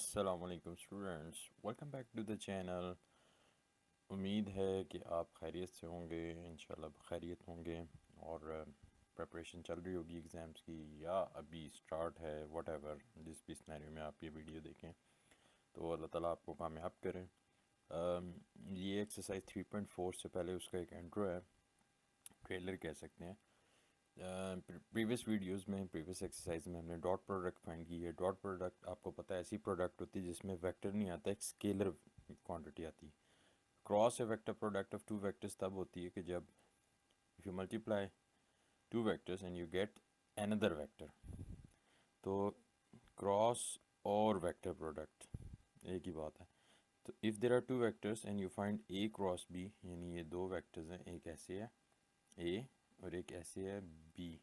अस्सलामुअलैकुम students, welcome back to the channel. उम्मीद है कि आप खैरियत से होंगे, इंशाल्लाह खैरियत होंगे। और प्रिपरेशन चल रही होगी एग्ज़ाम्स की या अभी स्टार्ट है, वट एवर जिस भी सिनेरियो में आप ये वीडियो देखें तो अल्लाह ताला आपको कामयाब करें। ये एक्सरसाइज 3.4 से पहले उसका एक इंट्रो है, ट्रेलर कह सकते हैं। प्रीवियस वीडियोस में, प्रीवियस एक्सरसाइज में हमने डॉट प्रोडक्ट फाइंड की है। डॉट प्रोडक्ट आपको पता है ऐसी प्रोडक्ट होती है जिसमें वेक्टर नहीं आता, एक स्केलर क्वांटिटी आती है। Cross a vector product of two vectors तब होती है कि जब if you multiply two vectors and you get another vector, तो क्रॉस और वेक्टर प्रोडक्ट एक ही बात है। तो if there are two vectors and you find A cross B, यानी ये दो वेक्टर्स हैं, एक ऐसे है ए और एक ऐसे है बी,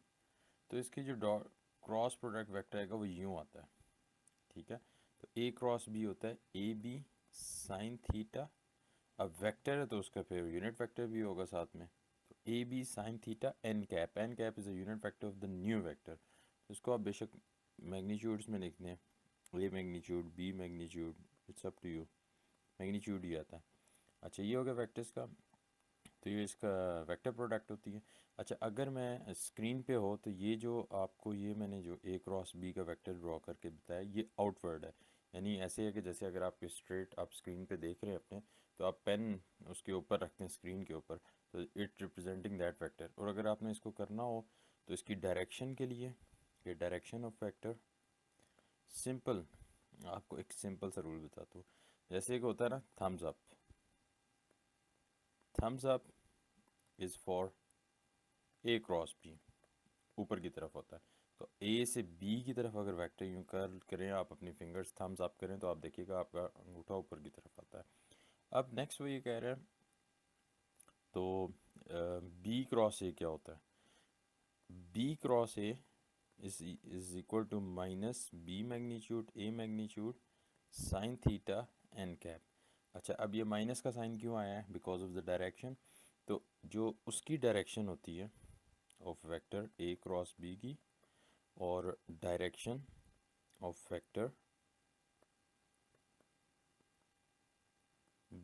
तो इसकी जो डॉट क्रॉस प्रोडक्ट वेक्टर आएगा वो यूँ आता है। ठीक है, तो ए क्रॉस बी होता है ए बी साइन थीटा। अब वेक्टर है तो उसका फिर यूनिट वेक्टर भी होगा साथ में, तो A B sine theta N cap is a unit vector of the new vector. तो इसको आप बेशक मैग्नीट्यूड्स में लिखते हैं, A magnitude B magnitude, it's up to you, magnitude ही आता है। अच्छा, ये हो गया वेक्टर्स का, तो ये इसका वेक्टर प्रोडक्ट होती है। अच्छा, अगर मैं स्क्रीन पे हो तो ये जो आपको ये मैंने जो ए क्रॉस बी का वेक्टर ड्रॉ करके बताया ये आउटवर्ड है, यानी ऐसे है कि जैसे अगर आप स्ट्रेट आप स्क्रीन पे देख रहे हैं अपने, तो आप पेन उसके ऊपर रखते हैं स्क्रीन के ऊपर, तो इट रिप्रेजेंटिंग दैट वेक्टर। और अगर आपने इसको करना हो तो इसकी डायरेक्शन के लिए, ये डायरेक्शन ऑफ वेक्टर, सिंपल आपको एक सिंपल सा रूल बताता हूँ। जैसे एक होता है ना thumbs up, thumbs up is for A cross B, ऊपर की तरफ होता है। तो ए से बी की तरफ अगर वेक्टर यूँ कर करें, आप अपनी फिंगर्स थम्स अप करें तो आप देखिएगा आपका अंगूठा ऊपर की तरफ आता है। अब नेक्स्ट वो ये कह रहे हैं, तो बी क्रॉस ए क्या होता है? B cross A is equal to minus B magnitude A magnitude sine theta N cap. अच्छा, अब ये माइनस का साइन क्यों आया है? Because of the direction. तो जो उसकी डायरेक्शन होती है of vector A cross B की और direction of vector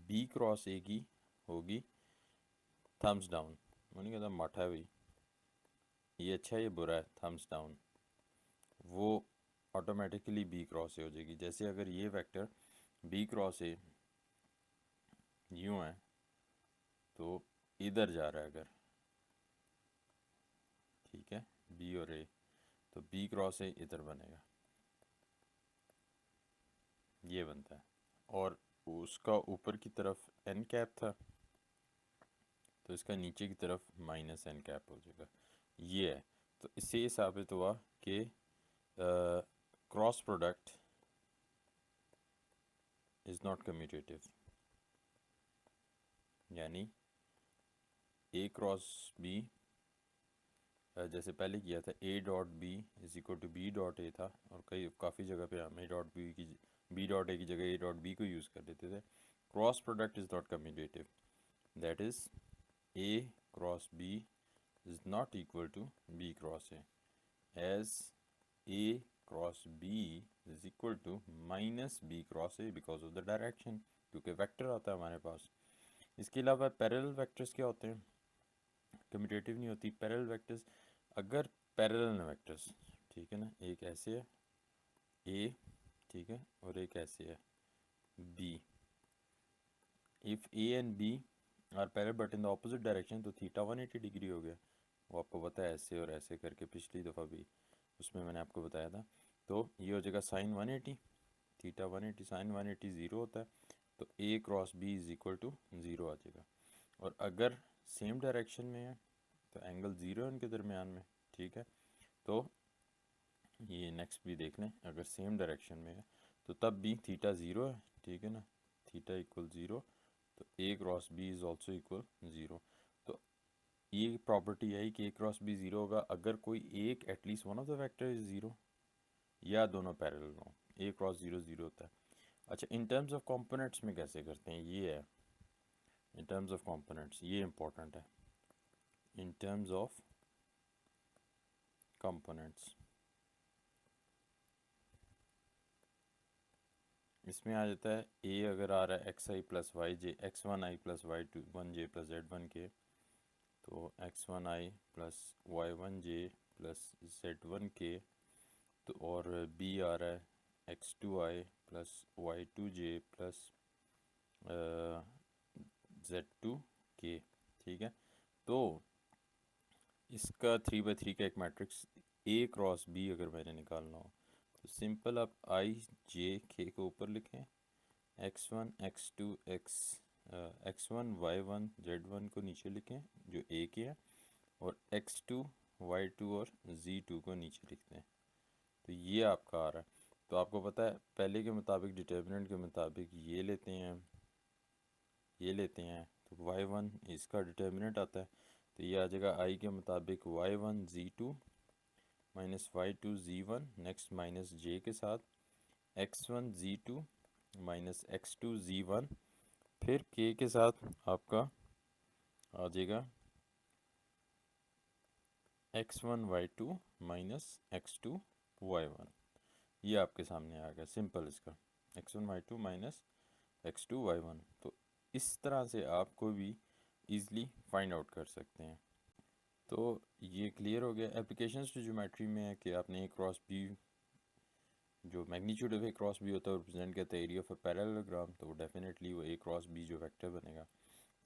B cross A की होगी थम्स डाउन। मैंने कहा था माठा है भाई, ये अच्छा है ये बुरा है, थम्स डाउन, वो ऑटोमेटिकली बी क्रॉस ए हो जाएगी। जैसे अगर ये वेक्टर बी क्रॉस ए यूँ है तो इधर जा रहा है अगर, ठीक है, बी और ए, तो बी क्रॉस ए इधर बनेगा, ये बनता है। और उसका ऊपर की तरफ एन कैप था तो इसका नीचे की तरफ माइनस एन कैप हो जाएगा, ये है। तो इससे ये साबित हुआ कि cross product is not commutative, यानी ए क्रॉस बी जैसे पहले किया था A dot B is equal to B dot A था, और काफ़ी जगह पे हम A dot B dot A की जगह ए डॉट बी को यूज़ कर लेते थे। Cross product is not commutative, that is A cross B is not equal to B cross A, as A cross B is equal to minus B cross A because of the direction, क्योंकि vector आता है हमारे पास। इसके अलावा parallel vectors क्या होते हैं? Commutative नहीं होती पैरेलल वेक्टर्स। अगर पैरेलल वेक्टर्स, ठीक है ना, एक ऐसे है ए, ठीक है, और एक ऐसे है B, if A and B are parallel but in the opposite direction, तो थीटा 180 डिग्री हो गया। वो आपको पता है, ऐसे और ऐसे करके पिछली दफ़ा भी उसमें मैंने आपको बताया था। तो ये हो जाएगा साइन 180, थीटा 180, साइन 180 ज़ीरो होता है, तो A cross B is equal to zero आ जाएगा। और अगर सेम डायरेक्शन में है तो एंगल ज़ीरो है उनके दरमियान में, ठीक है। तो ये नेक्स्ट भी देख लें, अगर सेम डायरेक्शन में है तो तब भी थीटा ज़ीरो है, ठीक है ना, थीटा इक्वल ज़ीरो, तो A cross B is also equal zero. तो ये प्रॉपर्टी है कि ए क्रॉस बी ज़ीरो होगा अगर कोई एक at least one of the vector is zero, या दोनों पैरेलल हो। ए क्रॉस ज़ीरो ज़ीरो होता है। अच्छा, इन टर्म्स ऑफ कंपोनेंट्स में कैसे करते हैं, ये है इन टर्म्स ऑफ कंपोनेंट्स, ये इंपॉर्टेंट है। इन टर्म्स ऑफ कंपोनेंट्स, इसमें आ जाता है ए अगर आ रहा है X I plus Y J, X one I plus Y two one J plus Z one K, तो X one I plus Y one J plus Z one K, तो और बी आ रहा है X two I plus Y two J plus Z two K. ठीक है, तो इसका 3/3 का एक मैट्रिक्स ए क्रॉस बी अगर मैंने निकालना हो तो सिंपल आप आई जे के को ऊपर लिखें, X one X two X one Y one Z one को नीचे लिखें जो ए के है, और एक्स टू वाई टू और जी टू को नीचे लिखते हैं। तो ये आपका आ रहा है। तो आपको पता है पहले के मुताबिक डिटर्मिनेंट के मुताबिक ये लेते हैं, ये लेते हैं, तो वाई वन इसका डिटर्मिनेंट आता है, तो ये आ जाएगा आई के मुताबिक Y one G two minus Y two G one, next minus J के साथ X one G two minus X two G one, फिर के साथ आपका आ जाएगा X one Y two minus X two Y one. ये आपके सामने आ गया सिंपल इसका, X one Y two minus X two Y one. तो इस तरह से आप कोई भी ईज़िली फाइंड आउट कर सकते हैं। तो ये क्लियर हो गया। एप्लीकेशंस टू ज्योमेट्री में है कि आपने ए क्रॉस बी, जो magnitude of A cross B होता है रिप्रेजेंट करता है एरिया ऑफ अ पैरेललोग्राम, तो डेफिनेटली वो ए क्रॉस बी जो वेक्टर बनेगा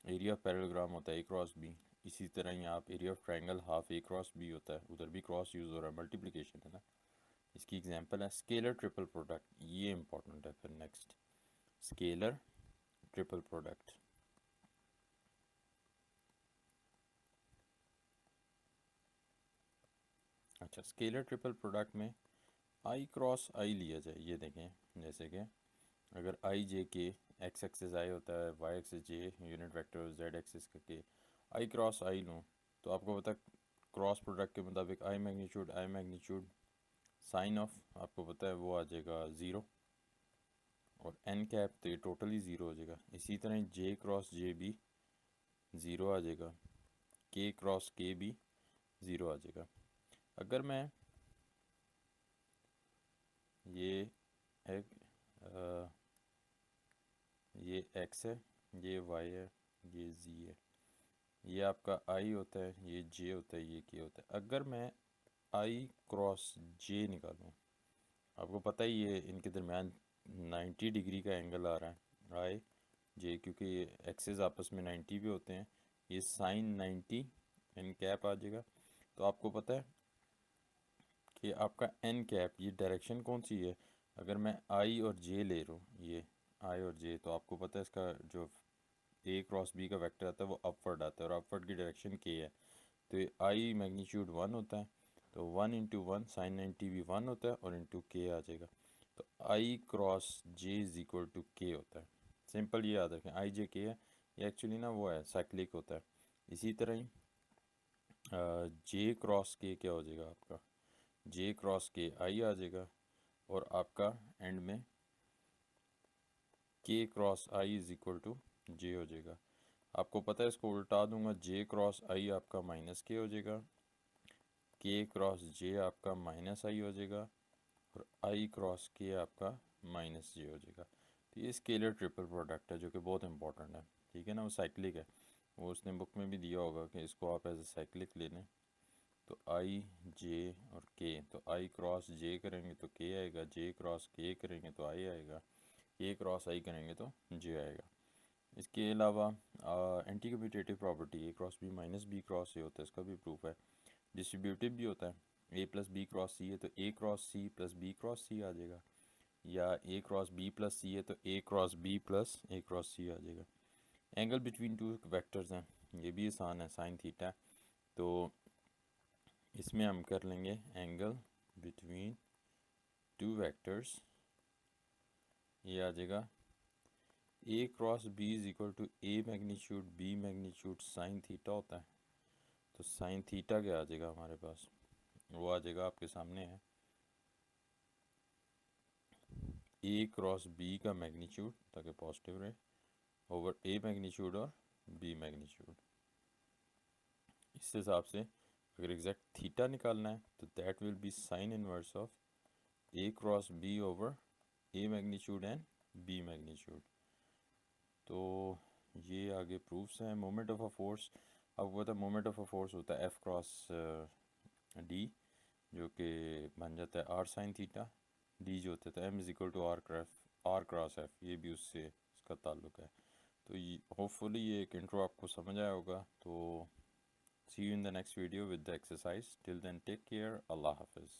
एरिया ऑफ पैरेललोग्राम होता है ए क्रॉस बी। इसी तरह यहाँ आप area of triangle half A cross B होता है, उधर भी क्रॉस यूज़ हो रहा है, मल्टीप्लिकेशन है ना। इसकी एग्जांपल है स्केलर ट्रिपल प्रोडक्ट, ये इंपॉर्टेंट है फिर नेक्स्ट, स्केलर ट्रिपल प्रोडक्ट। अच्छा, स्केलर ट्रिपल प्रोडक्ट में आई क्रॉस आई लिया जाए, ये देखें जैसे कि अगर आई जे के, एक्स एक्सिस आई होता है, वाई एक्सिस जे यूनिट वेक्टर, जेड एक्सिस का के, आई क्रॉस आई लूँ तो आपको पता क्रॉस प्रोडक्ट के मुताबिक आई मैग्नीट्यूड साइन ऑफ आपको पता है वो आ जाएगा ज़ीरो, और एन कैप तो ये टोटली ज़ीरो हो जाएगा। इसी तरह जे क्रॉस जे भी ज़ीरो आ जाएगा, के क्रॉस के भी ज़ीरो आ जाएगा। अगर मैं ये एक ये एक्स है, ये वाई है, ये जी है, ये आपका आई होता है, ये जे होता है, ये के होता है। अगर मैं आई क्रॉस जे निकालूँ, आपको पता ही है इनके दरमियान 90 डिग्री का एंगल आ रहा है आई जे, क्योंकि ये एक्सेस आपस में 90 भी होते हैं, ये साइन 90 एन कैप आ जाएगा। तो आपको पता है कि आपका एन कैप ये डायरेक्शन कौन सी है, अगर मैं आई और जे ले रहा हूँ, ये आई और जे, तो आपको पता है इसका जो ए क्रॉस बी का वेक्टर आता है वो अपवर्ड आता है, और अपवर्ड की डायरेक्शन के है, तो ये आई मैग्नीट्यूड वन होता है, तो वन इंटू वन साइन 90 भी वन होता है, और इंटू के आ जाएगा, तो I cross J is equal to K होता है। सिंपल ये याद रखें, आई जे के है, ये एक्चुअली ना वो है साइक्लिक होता है। इसी तरह ही जे क्रॉस के क्या हो जाएगा, आपका जे क्रॉस के आई आ जाएगा, और आपका एंड में K cross I is equal to J हो जाएगा। आपको पता है इसको उल्टा दूंगा, जे क्रॉस आई आपका माइनस के हो जाएगा, के क्रॉस जे आपका माइनस आई हो जाएगा, और आई क्रॉस के आपका माइनस जे हो जाएगा। तो ये स्केलर ट्रिपल प्रोडक्ट है जो कि बहुत इंपॉर्टेंट है, ठीक है ना। वो साइक्लिक है, वो उसने बुक में भी दिया होगा कि इसको आप एज ए साइक्लिक ले लें। तो आई जे और के, तो आई क्रॉस जे करेंगे तो के आएगा, जे क्रॉस के करेंगे तो आई आएगा, के क्रॉस आई करेंगे तो जे आएगा। इसके अलावा anti commutative property A cross B minus B cross A होता है, इसका भी प्रूफ है। डिस्ट्रीब्यूटिव भी होता है, A plus B cross C है तो A cross C plus B cross C आ जाएगा, या A cross B plus C है तो A cross B plus A cross C आ जाएगा। एंगल बिटवीन टू वेक्टर्स हैं, ये भी आसान है, साइन थीटा, तो इसमें हम कर लेंगे एंगल बिटवीन टू वेक्टर्स, ये आ जाएगा A cross B is equal to A magnitude B magnitude sine theta होता है, तो साइन थीटा क्या आ जाएगा हमारे पास, वो आ जाएगा आपके सामने है ए क्रॉस बी का मैग्नीट्यूड, ताकि पॉजिटिव रहे, ओवर ए मैग्नीट्यूड और बी मैग्नीट्यूड। इस हिसाब से अगर एग्जैक्ट थीटा निकालना है तो that will be sine inverse of A cross B over A magnitude and B magnitude. तो ये आगे प्रूफ्स हैं। मोमेंट ऑफ अ फोर्स, आपको पता है मोमेंट ऑफ अ फोर्स होता है एफ क्रॉस डी, जो कि बन जाता है आर साइन थीटा। डी जो होता है M is equal to R cross F, ये भी उससे इसका ताल्लुक है। तो ये होपफुली ये एक इंट्रो आपको समझ आया होगा। तो see you in the next video with the exercise. Till then take care, अल्लाह हाफिज़।